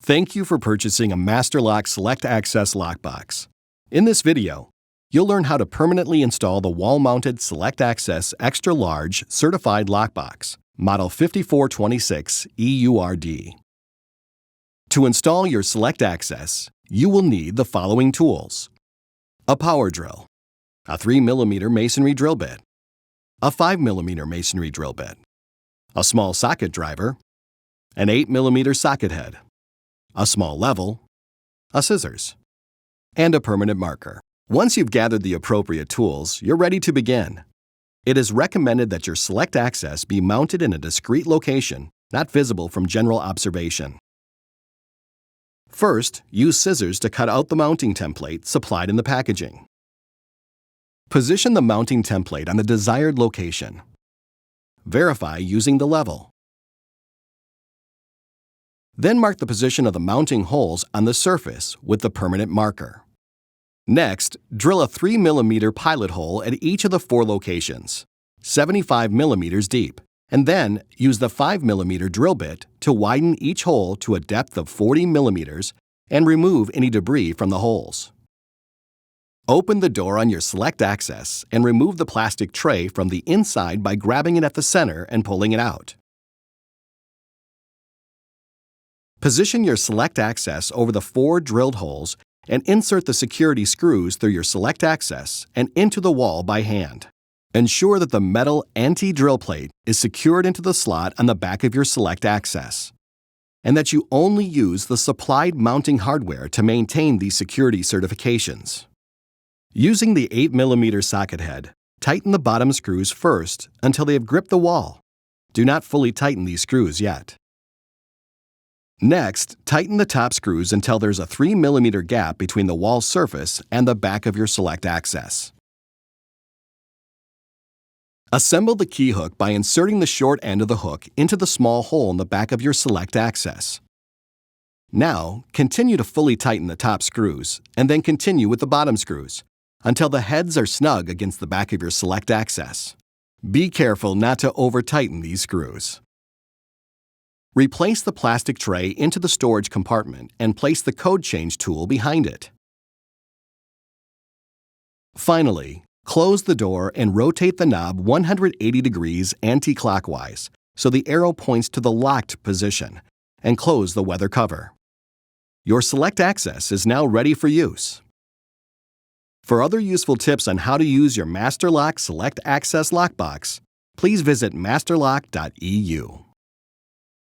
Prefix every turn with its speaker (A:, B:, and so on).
A: Thank you for purchasing a Master Lock Select Access lockbox. In this video, you'll learn how to permanently install the wall-mounted Select Access Extra Large Certified Lockbox, Model 5426 EURD. To install your Select Access, you will need the following tools: a power drill, a 3mm masonry drill bit, a 5mm masonry drill bit, a small socket driver, an 8mm socket head, a small level, a scissors, and a permanent marker. Once you've gathered the appropriate tools, you're ready to begin. It is recommended that your Select Access be mounted in a discrete location, not visible from general observation. First, use scissors to cut out the mounting template supplied in the packaging. Position the mounting template on the desired location. Verify using the level. Then mark the position of the mounting holes on the surface with the permanent marker. Next, drill a 3mm pilot hole at each of the 4 locations, 75 mm deep, and then use the 5mm drill bit to widen each hole to a depth of 40 mm and remove any debris from the holes. Open the door on your Select Access and remove the plastic tray from the inside by grabbing it at the center and pulling it out. Position your Select Access over the 4 drilled holes and insert the security screws through your Select Access and into the wall by hand. Ensure that the metal anti-drill plate is secured into the slot on the back of your Select Access, and that you only use the supplied mounting hardware to maintain these security certifications. Using the 8mm socket head, tighten the bottom screws first until they have gripped the wall. Do not fully tighten these screws yet. Next, tighten the top screws until there's a 3mm gap between the wall surface and the back of your Select Access. Assemble the key hook by inserting the short end of the hook into the small hole in the back of your Select Access. Now, continue to fully tighten the top screws, and then continue with the bottom screws, until the heads are snug against the back of your Select Access. Be careful not to over-tighten these screws. Replace the plastic tray into the storage compartment and place the code change tool behind it. Finally, close the door and rotate the knob 180 degrees anti-clockwise so the arrow points to the locked position, and close the weather cover. Your Select Access is now ready for use. For other useful tips on how to use your Master Lock Select Access lockbox, please visit masterlock.eu.